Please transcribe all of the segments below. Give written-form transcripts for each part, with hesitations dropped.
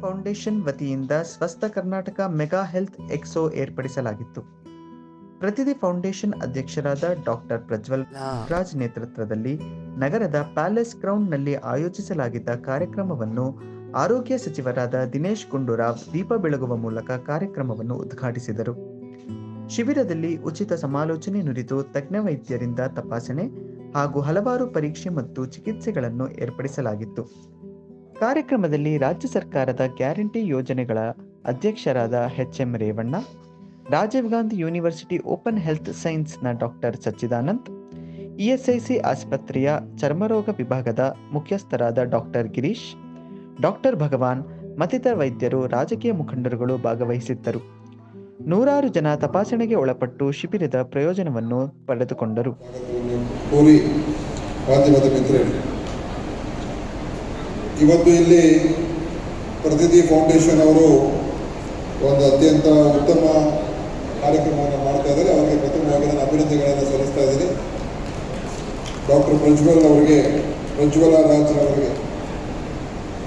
Foundation ವತಿಯಿಂದ ಸ್ವಸ್ಥ Karnataka mega health Exo ಏರ್ಪಡಿಸಲಾಗಿತ್ತು. ಪ್ರತಿದಿ ಫೌಂಡೇಶನ್ ಅಧ್ಯಕ್ಷರಾದ ಡಾಕ್ಟರ್ ಪ್ರಜ್ವಲ್ ರಾಜ್ ನೇತೃತ್ವದಲ್ಲಿ ನಗರದ ಪ್ಯಾಲೇಸ್ ಗ್ರೌಂಡ್ನಲ್ಲಿ ಆಯೋಜಿಸಲಾಗಿದ್ದ ಕಾರ್ಯಕ್ರಮವನ್ನು ಆರೋಗ್ಯ ಸಚಿವರಾದ ದಿನೇಶ್ ಗುಂಡೂರಾವ್ ದೀಪ ಬೆಳಗುವ ಮೂಲಕ ಕಾರ್ಯಕ್ರಮವನ್ನು ಉದ್ಘಾಟಿಸಿದರು. ಶಿಬಿರದಲ್ಲಿ ಉಚಿತ ಸಮಾಲೋಚನೆ ನುರಿತು ತಜ್ಞ ವೈದ್ಯರಿಂದ ತಪಾಸಣೆ ಹಾಗೂ ಹಲವಾರು ಪರೀಕ್ಷೆ ಮತ್ತು ಚಿಕಿತ್ಸೆಗಳನ್ನು ಏರ್ಪಡಿಸಲಾಗಿತ್ತು. ಕಾರ್ಯಕ್ರಮದಲ್ಲಿ ರಾಜ್ಯ ಸರ್ಕಾರದ ಗ್ಯಾರಂಟಿ ಯೋಜನೆಗಳ ಅಧ್ಯಕ್ಷರಾದ H M. Revanna, Rajiv Gandhi university open health ಸೈನ್ಸ್ನ ಡಾಕ್ಟರ್ ಸಚ್ಚಿದಾನಂದ್, ಇಎಸ್ಐಸಿ ಆಸ್ಪತ್ರೆಯ ಚರ್ಮರೋಗ ವಿಭಾಗದ ಮುಖ್ಯಸ್ಥರಾದ ಡಾಕ್ಟರ್ ಗಿರೀಶ್, ಡಾಕ್ಟರ್ ಭಗವಾನ್ ಮತ್ತಿತರ ವೈದ್ಯರು, ರಾಜಕೀಯ ಮುಖಂಡರುಗಳು ಭಾಗವಹಿಸಿದ್ದರು. ನೂರಾರು ಜನ ತಪಾಸಣೆಗೆ ಒಳಪಟ್ಟು ಶಿಬಿರದ ಪ್ರಯೋಜನವನ್ನು ಪಡೆದುಕೊಂಡರು. ಇವತ್ತು ಇಲ್ಲಿ ಪ್ರತಿದಿ ಫೌಂಡೇಶನ್ ಅವರು ಒಂದು ಅತ್ಯಂತ ಉತ್ತಮ ಕಾರ್ಯಕ್ರಮವನ್ನು ಮಾಡ್ತಾ ಇದ್ದಾರೆ. ಅವರಿಗೆ ಪ್ರಥಮವಾಗಿ ನಾನು ಅಭಿನಂದನೆಗಳನ್ನು ಸಲ್ಲಿಸ್ತಾ ಇದ್ದೀನಿ. ಡಾಕ್ಟರ್ ಪ್ರಜ್ವಲ ರಾಜ್ ಅವರಿಗೆ,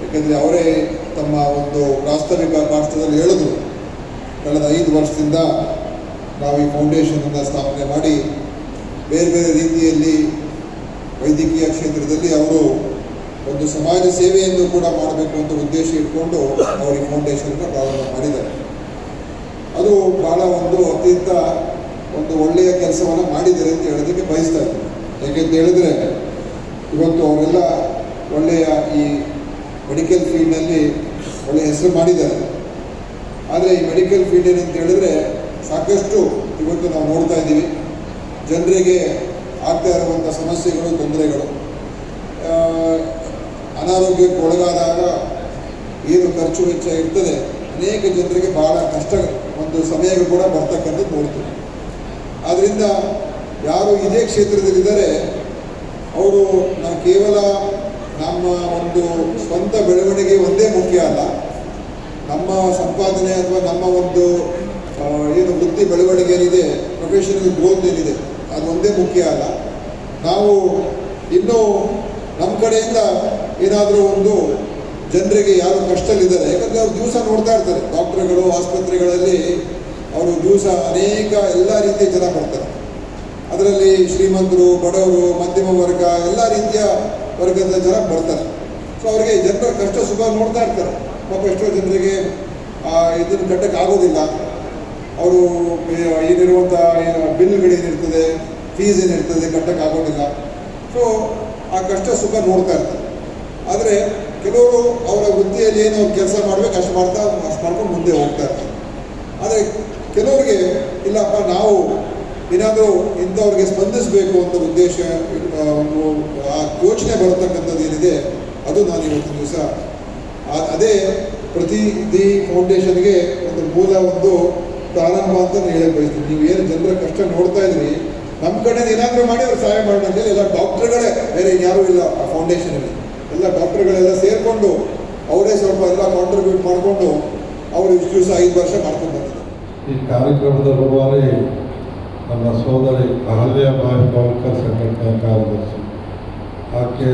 ಯಾಕೆಂದರೆ ಅವರೇ ತಮ್ಮ ಒಂದು ಪ್ರಾಸ್ತಾವಿಕ ಭಾಷಣದಲ್ಲಿ ಹೇಳಿದ್ರು, ಕಳೆದ 5 ವರ್ಷದಿಂದ ನಾವು ಈ ಫೌಂಡೇಶನನ್ನು ಸ್ಥಾಪನೆ ಮಾಡಿ ಬೇರೆ ಬೇರೆ ರೀತಿಯಲ್ಲಿ ವೈದ್ಯಕೀಯ ಕ್ಷೇತ್ರದಲ್ಲಿ ಅವರು ಒಂದು ಸಮಾಜ ಸೇವೆಯನ್ನು ಕೂಡ ಮಾಡಬೇಕು ಅಂತ ಉದ್ದೇಶ ಇಟ್ಕೊಂಡು ಅವರು ಈ ಫೌಂಡೇಶನ್ನ ಪ್ರಾರಂಭ ಮಾಡಿದ್ದಾರೆ. ಅದು ಭಾಳ ಅತ್ಯಂತ ಒಳ್ಳೆಯ ಕೆಲಸವನ್ನು ಮಾಡಿದ್ದಾರೆ ಅಂತ ಹೇಳೋದಕ್ಕೆ ಬಯಸ್ತಾ ಇದ್ದೀನಿ. ಯಾಕೆಂತ ಹೇಳಿದ್ರೆ ಇವತ್ತು ಅವರೆಲ್ಲ ಒಳ್ಳೆಯ ಈ ಮೆಡಿಕಲ್ ಫೀಲ್ಡ್ನಲ್ಲಿ ಒಳ್ಳೆಯ ಹೆಸರು ಮಾಡಿದ್ದಾರೆ. ಆದರೆ ಈ ಮೆಡಿಕಲ್ ಫೀಲ್ಡ್ ಏನಂತ ಹೇಳಿದ್ರೆ ಸಾಕಷ್ಟು ಇವತ್ತು ನಾವು ನೋಡ್ತಾ ಇದ್ದೀವಿ, ಜನರಿಗೆ ಆಗ್ತಾ ಇರುವಂಥ ಸಮಸ್ಯೆಗಳು, ತೊಂದರೆಗಳು, ಅನಾರೋಗ್ಯಕ್ಕೆ ಒಳಗಾದಾಗ ಏನು ಖರ್ಚು ವೆಚ್ಚ ಇರ್ತದೆ, ಅನೇಕ ಜನರಿಗೆ ಭಾಳ ಕಷ್ಟ ಒಂದು ಸಮಯ ಕೂಡ ಬರ್ತಕ್ಕಂಥದ್ದು ನೋಡ್ತೀವಿ. ಆದ್ದರಿಂದ ಯಾರು ಇದೇ ಕ್ಷೇತ್ರದಲ್ಲಿದ್ದಾರೆ ಅವರು ನಾವು ಕೇವಲ ನಮ್ಮ ಒಂದು ಸ್ವಂತ ಬೆಳವಣಿಗೆ ಒಂದೇ ಮುಖ್ಯ ಅಲ್ಲ, ನಮ್ಮ ಸಂಪಾದನೆ ಅಥವಾ ನಮ್ಮ ಒಂದು ಏನು ವೃತ್ತಿ ಬೆಳವಣಿಗೆ ಏನಿದೆ, ಪ್ರೊಫೆಷನಲ್ ಗ್ರೋತ್ ಏನಿದೆ, ಅದು ಒಂದೇ ಮುಖ್ಯ ಅಲ್ಲ. ನಾವು ಇನ್ನೂ ನಮ್ಮ ಕಡೆಯಿಂದ ಏನಾದರೂ ಒಂದು ಜನರಿಗೆ ಯಾರು ಕಷ್ಟದಲ್ಲಿದ್ದಾರೆ, ಯಾಕಂದರೆ ಅವ್ರು ದಿವಸ ನೋಡ್ತಾ ಇರ್ತಾರೆ ಡಾಕ್ಟರ್ಗಳು ಆಸ್ಪತ್ರೆಗಳಲ್ಲಿ, ಅವರು ದಿವಸ ಅನೇಕ ಎಲ್ಲ ರೀತಿಯ ಜನ ಬರ್ತಾರೆ. ಅದರಲ್ಲಿ ಶ್ರೀಮಂತರು, ಬಡವರು, ಮಧ್ಯಮ ವರ್ಗ, ಎಲ್ಲ ರೀತಿಯ ವರ್ಗದ ಜನ ಬರ್ತಾರೆ. ಸೊ ಅವರಿಗೆ ಜನರ ಕಷ್ಟ ಸುಖ ನೋಡ್ತಾ ಇರ್ತಾರೆ. ಪಾಪ ಎಷ್ಟೋ ಜನರಿಗೆ ಇದನ್ನು ಕಟ್ಟಕ್ಕೆ ಆಗೋದಿಲ್ಲ. ಅವರು ಏನಿರುವಂಥ ಬಿಲ್ಗಳೇನಿರ್ತದೆ, ಫೀಸ್ ಏನಿರ್ತದೆ ಕಟ್ಟಕ್ಕೆ ಆಗೋದಿಲ್ಲ. ಸೊ ಆ ಕಷ್ಟ ಸುಖ ನೋಡ್ತಾ ಇರ್ತಾರೆ. ಆದರೆ ಕೆಲವರು ಅವರ ವೃತ್ತಿಯಲ್ಲಿ ಏನು ಅವ್ರು ಕೆಲಸ ಮಾಡಬೇಕು ಅಷ್ಟು ಮಾಡ್ಕೊಂಡು ಮುಂದೆ ಹೋಗ್ತಾ ಇರ್ತಾರೆ. ಆದರೆ ಕೆಲವರಿಗೆ ಇಲ್ಲಪ್ಪ, ನಾವು ಏನಾದರೂ ಇಂಥವ್ರಿಗೆ ಸ್ಪಂದಿಸಬೇಕು ಅಂತ ಉದ್ದೇಶ, ಒಂದು ಆ ಯೋಚನೆ ಬರತಕ್ಕಂಥದ್ದು ಏನಿದೆ, ಅದು ನಾನು ಇವತ್ತಿನ ದಿವಸ ಅದೇ ಪ್ರತಿದಿ ಫೌಂಡೇಶನ್ಗೆ ಒಂದು ಮೂಲ ಒಂದು ಪ್ರಾರಂಭ ಅಂತ ನಾನು ಹೇಳಕ್ಕೆ ಬಯಸ್ತೀನಿ. ನೀವು ಏನು ಜನರ ಕಷ್ಟ ನೋಡ್ತಾ ಇದ್ರಿ, ನಮ್ಮ ಕಡೆ ಏನಾದರೂ ಮಾಡಿ ಅವ್ರು ಸಹಾಯ ಮಾಡೋಣ ಅಂತೇಳಿ ಎಲ್ಲ ಡಾಕ್ಟರ್ಗಳೇ, ಬೇರೆ ಯಾರೂ ಇಲ್ಲ ಆ ಫೌಂಡೇಶನಲ್ಲಿ, ಎಲ್ಲ ಡಾಕ್ಟರ್ಗಳೆಲ್ಲ ಸೇರಿಕೊಂಡು ಅವರೇ ಸ್ವಲ್ಪ ಎಲ್ಲ ಕಾಂಟ್ರಿಬ್ಯೂಟ್ ಮಾಡಿಕೊಂಡು ಅವರು ಇಷ್ಟು ದಿವಸ 5 ವರ್ಷ ಮಾಡ್ಕೊಂಡು ಬಂದಿದ್ದಾರೆ. ಈ ಕಾರ್ಯಕ್ರಮದ ರೂವಾರಿ ನಮ್ಮ ಸೋದರಿ ಅಹಲ್ಯಾಬಾಯಿ ಹೋಳ್ಕರ್ ಸಂಘಟನೆಯ ಕಾರ್ಯದರ್ಶಿ, ಆಕೆ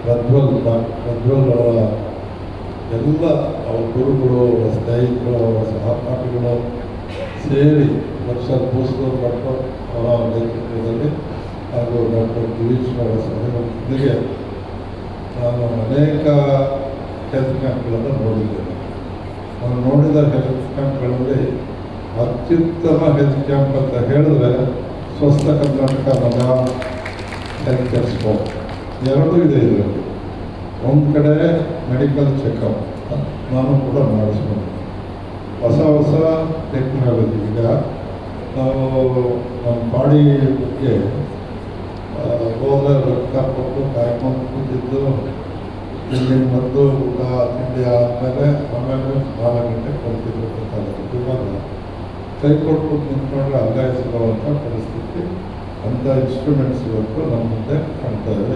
ಪ್ರಜ್ವಲ್ ಅವರ ಎಲ್ಲ ಅವರ ಗುರುಗಳು, ಅವರ ಸ್ನೇಹಿತರು, ಅವರ ಸಹಪಾಠಿಗಳು ಸೇರಿ ಡಾಕ್ಟರ್ ಭೂಸ್ಕರ್ ಭಟ್ ಅವರ ನೇತೃತ್ವದಲ್ಲಿ ಹಾಗೂ ಡಾಕ್ಟರ್ ಗಿರೀಶ್ ಅವರ ಸಹಯೋಗದೊಂದಿಗೆ ನಾನು ಅನೇಕ ಹೆಲ್ತ್ ಕ್ಯಾಂಪ್ಗಳನ್ನು ನೋಡಿದ್ದೇನೆ. ನಾನು ನೋಡಿದ ಹೆಲ್ತ್ ಕ್ಯಾಂಪ್ಗಳಲ್ಲಿ ಅತ್ಯುತ್ತಮ ಹೆಲ್ತ್ ಕ್ಯಾಂಪ್ ಅಂತ ಹೇಳಿದ್ರೆ ಸ್ವಸ್ಥ ಕರ್ನಾಟಕ ಮೆಗಾ ಹೆಲ್ತ್ ಎಕ್ಸ್ಪೋ. ಎರಡೂ ಇದೆ ಇದರಲ್ಲಿ. ಒಂದು ಕಡೆ ಮೆಡಿಕಲ್ ಚೆಕಪ್ ನಾನು ಕೂಡ ಮಾಡಿಸ್ಕೊಂಡು, ಹೊಸ ಟೆಕ್ನಾಲಜಿ. ಈಗ ನಾವು ನಮ್ಮ ಬಾಡಿಗೆ ಹೋದ ರಕ್ತ ಕೊಟ್ಟು ಕಾಯ್ಕೊಂಡು ಕೂತಿದ್ದು, ಇಲ್ಲಿಂದ ಬಂದು ಊಟ ತಿಂಡಿ ಆದಮೇಲೆ ಆಮೇಲೆ 4 ಗಂಟೆಗೆ ಕೊಡ್ತಿದ್ರು ಗೊತ್ತಾಗುತ್ತೆ. ಇವಾಗ ಕೈ ಕೊಟ್ಟು ನಿಂತ್ಕೊಂಡ್ರೆ ಅಲ್ಲಾಯಿಸಿರುವಂಥ ಪರಿಸ್ಥಿತಿ, ಅಂಥ ಇನ್ಸ್ಟ್ರೂಮೆಂಟ್ಸ್ ಇವತ್ತು ನಮ್ಮ ಮುಂದೆ ಕಾಣ್ತಾ ಇದೆ.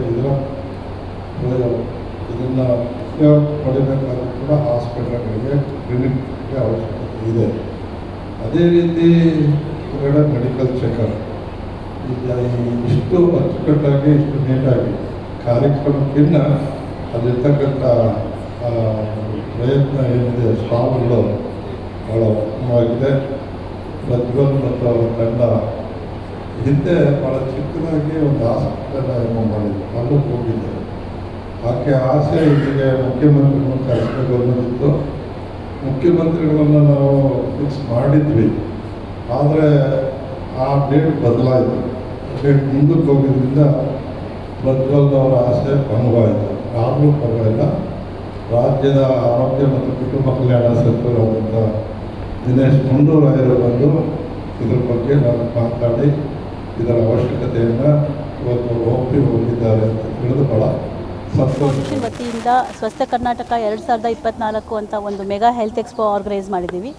ಇದನ್ನು ಉಪಯೋಗ ಪಡಿಬೇಕಾದ್ರೂ ಕೂಡ ಹಾಸ್ಪಿಟಲ್ಗಳಿಗೆ, ಕ್ಲಿನಿಕ್ಗೆ ಅವಶ್ಯಕತೆ ಇದೆ. ಅದೇ ರೀತಿ ಹೊರಗಡೆ ಮೆಡಿಕಲ್ ಚೆಕಪ್ ಈಗ ಇಷ್ಟು ಅಚ್ಚುಕಟ್ಟಾಗಿ, ಇಷ್ಟು ನೀಟಾಗಿ ಕಾರ್ಯಕ್ರಮಕ್ಕಿಂತ ಅಲ್ಲಿರ್ತಕ್ಕಂಥ ಪ್ರಯತ್ನ ಏನಿದೆ ಸ್ಟಾಲ್ಗಳು ಭಾಳ ಉತ್ತಮವಾಗಿದೆ. ಪ್ರಜ್ವಲ್ ಮತ್ತು ಅವರ ತಂಡ ಹಿಂದೆ ಭಾಳ ಚಿಕ್ಕದಾಗಿ ಒಂದು ಆಸ್ಪತ್ರೆಯನ್ನು ಮಾಡಿದ್ರು, ಅಲ್ಲೂ ಹೋಗಿದ್ದೆ. ಆಕೆ ಆಸೆ ಇಲ್ಲಿಗೆ ಮುಖ್ಯಮಂತ್ರಿಗಳನ್ನು ಕರೆಸಬೇಕು ಅನ್ನೋದಿತ್ತು. ಮುಖ್ಯಮಂತ್ರಿಗಳನ್ನು ನಾವು ಫಿಕ್ಸ್ ಮಾಡಿದ್ವಿ, ಆದರೆ ಆ ಡೇಟ್ ಬದಲಾಯಿತು. ಡೇಟ್ ಮುಂದಕ್ಕೆ ಹೋಗಿದ್ದರಿಂದ ಪ್ರಜ್ವಲ್ ಅವರ ಆಸೆ ಭಂಗವಾಯಿತು. ಆದರೂ ಪರವಾಗಿಲ್ಲ, ರಾಜ್ಯದ ಆರೋಗ್ಯ ಮತ್ತು ಕುಟುಂಬ ಕಲ್ಯಾಣ ಸಚಿವರಾದಂಥ ದಿನೇಶ್ ಗುಂಡೂರಾಯರು ಬಂದು ಇದ್ರ ಬಗ್ಗೆ ನಾನು ಮಾತಾಡಿ ಇದರ ಅವಶ್ಯಕತೆಯನ್ನು ಇವತ್ತು ಹೋಗಿದ್ದಾರೆ ಅಂತ ತಿಳಿದು ಭಾಳ ಸಂತೋಷ. ಫೌಂಡೇಶನ್ ವತಿಯಿಂದ ಸ್ವಸ್ಥ ಕರ್ನಾಟಕ 2024 ಅಂತ ಒಂದು ಮೆಗಾ ಹೆಲ್ತ್ ಎಕ್ಸ್ಪೋ ಆರ್ಗನೈಸ್ ಮಾಡಿದ್ದೀವಿ.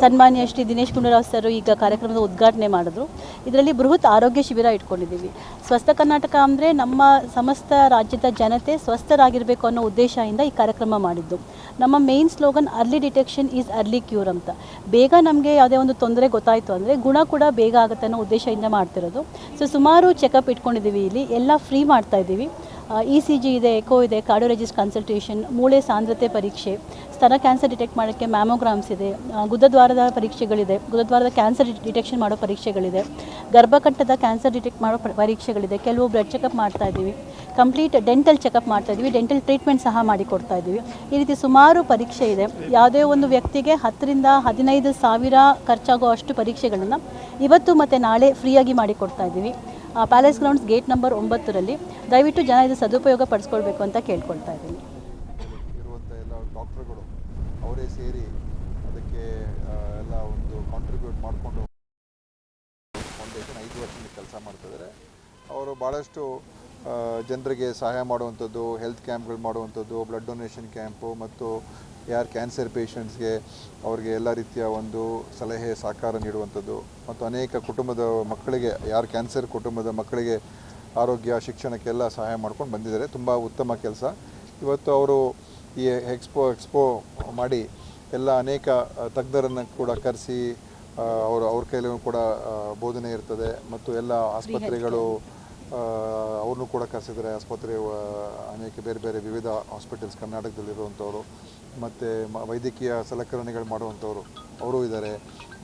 ಸನ್ಮಾನ್ಯ ಶ್ರೀ ದಿನೇಶ್ ಗುಂಡೂರಾವ್ ಸರ್ ಈಗ ಕಾರ್ಯಕ್ರಮದ ಉದ್ಘಾಟನೆ ಮಾಡಿದ್ರು. ಇದರಲ್ಲಿ ಬೃಹತ್ ಆರೋಗ್ಯ ಶಿಬಿರ ಇಟ್ಕೊಂಡಿದ್ದೀವಿ. ಸ್ವಸ್ಥ ಕರ್ನಾಟಕ ಅಂದರೆ ನಮ್ಮ ಸಮಸ್ತ ರಾಜ್ಯದ ಜನತೆ ಸ್ವಸ್ಥರಾಗಿರಬೇಕು ಅನ್ನೋ ಉದ್ದೇಶದಿಂದ ಈ ಕಾರ್ಯಕ್ರಮ ಮಾಡಿದ್ದು. ನಮ್ಮ main slogan early detection is early cure ಅಂತ. ಬೇಗ ನಮಗೆ ಯಾವುದೇ ಒಂದು ತೊಂದರೆ ಗೊತ್ತಾಯಿತು ಅಂದರೆ ಗುಣ ಕೂಡ ಬೇಗ ಆಗುತ್ತೆ ಅನ್ನೋ ಉದ್ದೇಶದಿಂದ ಮಾಡ್ತಿರೋದು. ಸೊ ಸುಮಾರು ಚೆಕಪ್ ಇಟ್ಕೊಂಡಿದ್ದೀವಿ. ಇಲ್ಲಿ ಎಲ್ಲ ಫ್ರೀ ಮಾಡ್ತಾಯಿದ್ದೀವಿ. ECG ಇದೆ, ಎಕೋ ಇದೆ, ಕಾರ್ಡಿಯೋಲಜಿಸ್ಟ್ ಕನ್ಸಲ್ಟೇಷನ್, ಮೂಳೆ ಸಾಂದ್ರತೆ ಪರೀಕ್ಷೆ, ಸ್ತನ ಕ್ಯಾನ್ಸರ್ ಡಿಟೆಕ್ಟ್ ಮಾಡೋಕ್ಕೆ ಮ್ಯಾಮೋಗ್ರಾಮ್ಸ್ ಇದೆ, ಗುದದ್ವಾರದ ಪರೀಕ್ಷೆಗಳಿದೆ, ಗುದದ್ವಾರದ ಕ್ಯಾನ್ಸರ್ ಡಿಟೆಕ್ಷನ್ ಮಾಡೋ ಪರೀಕ್ಷೆಗಳಿದೆ, ಗರ್ಭಕಂಠದ ಕ್ಯಾನ್ಸರ್ ಡಿಟೆಕ್ಟ್ ಮಾಡೋ ಪರೀಕ್ಷೆಗಳಿದೆ, ಕೆಲವು ಬ್ಲಡ್ ಚೆಕಪ್ ಮಾಡ್ತಾಯಿದ್ದೀವಿ, ಕಂಪ್ಲೀಟ್ ಡೆಂಟಲ್ ಚೆಕಪ್ ಮಾಡ್ತಾಯಿದ್ದೀವಿ, ಡೆಂಟಲ್ ಟ್ರೀಟ್ಮೆಂಟ್ ಸಹ ಮಾಡಿಕೊಡ್ತಾಯಿದ್ದೀವಿ. ಈ ರೀತಿ ಸುಮಾರು ಪರೀಕ್ಷೆ ಇದೆ. ಯಾವುದೇ ಒಂದು ವ್ಯಕ್ತಿಗೆ 10 ರಿಂದ 15 ಸಾವಿರ ಖರ್ಚಾಗೋ ಅಷ್ಟು ಪರೀಕ್ಷೆಗಳನ್ನು ಇವತ್ತು ಮತ್ತು ನಾಳೆ ಫ್ರೀಯಾಗಿ ಮಾಡಿಕೊಡ್ತಾಯಿದ್ದೀವಿ. ಪ್ಯಾಲೇಸ್ ಗ್ರೌಂಡ್ಸ್ ಗೇಟ್ ನಂಬರ್ 9ರಲ್ಲಿ. ದಯವಿಟ್ಟು ಜನ ಇದು ಸದುಪಯೋಗ ಪಡಿಸ್ಕೊಳ್ಬೇಕು ಅಂತ ಕೇಳ್ಕೊಳ್ತಾ ಇದ್ದೀನಿ. ಇರುವಂಥ ಎಲ್ಲ ಡಾಕ್ಟ್ರುಗಳು ಅವರೇ ಸೇರಿ ಅದಕ್ಕೆ ಎಲ್ಲ ಒಂದು ಕಾಂಟ್ರಿಬ್ಯೂಟ್ ಮಾಡಿಕೊಂಡು ಫೌಂಡೇಶನ್ 5 ವರ್ಷದಿಂದ ಕೆಲಸ ಮಾಡ್ತಿದ್ದಾರೆ. ಅವರು ಭಾಳಷ್ಟು ಜನರಿಗೆ ಸಹಾಯ ಮಾಡುವಂಥದ್ದು, ಹೆಲ್ತ್ ಕ್ಯಾಂಪ್ಗಳು ಮಾಡುವಂಥದ್ದು, ಬ್ಲಡ್ ಡೊನೇಷನ್ ಕ್ಯಾಂಪು ಮತ್ತು ಯಾರು ಕ್ಯಾನ್ಸರ್ ಪೇಷಂಟ್ಸ್ಗೆ ಅವ್ರಿಗೆ ಎಲ್ಲ ರೀತಿಯ ಒಂದು ಸಲಹೆ ಸಹಕಾರ ನೀಡುವಂಥದ್ದು ಮತ್ತು ಅನೇಕ ಕುಟುಂಬದ ಮಕ್ಕಳಿಗೆ, ಯಾರು ಕ್ಯಾನ್ಸರ್ ಕುಟುಂಬದ ಮಕ್ಕಳಿಗೆ ಆರೋಗ್ಯ ಶಿಕ್ಷಣಕ್ಕೆಲ್ಲ ಸಹಾಯ ಮಾಡ್ಕೊಂಡು ಬಂದಿದ್ದಾರೆ. ತುಂಬ ಉತ್ತಮ ಕೆಲಸ. ಇವತ್ತು ಅವರು ಈ ಎಕ್ಸ್ಪೋ ಮಾಡಿ ಎಲ್ಲ ಅನೇಕ ತಜ್ಞರನ್ನು ಕೂಡ ಕರೆಸಿ ಅವ್ರ ಕೈಲೂ ಕೂಡ ಬೋಧನೆ ಇರ್ತದೆ ಮತ್ತು ಎಲ್ಲ ಆಸ್ಪತ್ರೆಗಳು ಅವ್ರನ್ನೂ ಕೂಡ ಕರೆಸಿದ್ದಾರೆ. ಆಸ್ಪತ್ರೆ ಅನೇಕ ಬೇರೆ ಬೇರೆ ವಿವಿಧ ಹಾಸ್ಪಿಟಲ್ಸ್ ಕರ್ನಾಟಕದಲ್ಲಿರುವಂಥವ್ರು ಮತ್ತು ವೈದ್ಯಕೀಯ ಸಲಕರಣೆಗಳು ಮಾಡುವಂಥವ್ರು ಅವರು ಇದ್ದಾರೆ.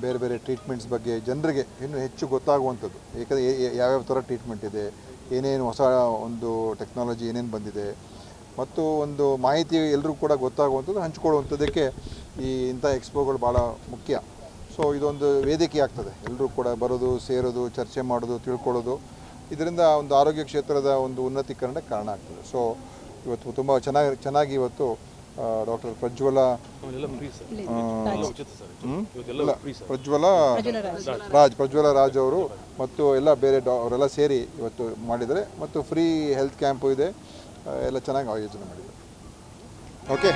ಬೇರೆ ಬೇರೆ ಟ್ರೀಟ್ಮೆಂಟ್ಸ್ ಬಗ್ಗೆ ಜನರಿಗೆ ಇನ್ನೂ ಹೆಚ್ಚು ಗೊತ್ತಾಗುವಂಥದ್ದು, ಏಕೆಂದರೆ ಯಾವ್ಯಾವ ಥರ ಟ್ರೀಟ್ಮೆಂಟ್ ಇದೆ, ಏನೇನು ಹೊಸ ಒಂದು ಟೆಕ್ನಾಲಜಿ ಏನೇನು ಬಂದಿದೆ ಮತ್ತು ಒಂದು ಮಾಹಿತಿ ಎಲ್ಲರೂ ಕೂಡ ಗೊತ್ತಾಗುವಂಥದ್ದು, ಹಂಚ್ಕೊಳ್ಳುವಂಥದ್ದಕ್ಕೆ ಇಂಥ ಎಕ್ಸ್ಪೋಗಳು ಭಾಳ ಮುಖ್ಯ. ಸೊ ಇದೊಂದು ವೇದಿಕೆ ಆಗ್ತದೆ, ಎಲ್ಲರೂ ಕೂಡ ಬರೋದು, ಸೇರೋದು, ಚರ್ಚೆ ಮಾಡೋದು, ತಿಳ್ಕೊಳ್ಳೋದು. ಇದರಿಂದ ಒಂದು ಆರೋಗ್ಯ ಕ್ಷೇತ್ರದ ಒಂದು ಉನ್ನತೀಕರಣಕ್ಕೆ ಕಾರಣ ಆಗ್ತದೆ. ಸೊ ಇವತ್ತು ತುಂಬ ಚೆನ್ನಾಗಿ ಇವತ್ತು ಡಾಕ್ಟರ್ ಪ್ರಜ್ವಲ ರಾಜ್ ಅವರು ಮತ್ತು ಎಲ್ಲ ಬೇರೆ ಅವರೆಲ್ಲ ಸೇರಿ ಇವತ್ತು ಮಾಡಿದ್ದಾರೆ ಮತ್ತು ಫ್ರೀ ಹೆಲ್ತ್ ಕ್ಯಾಂಪು ಇದೆ. ಎಲ್ಲ ಚೆನ್ನಾಗಿ ಆಯೋಜನೆ ಮಾಡಿದ್ದಾರೆ. ಓಕೆ.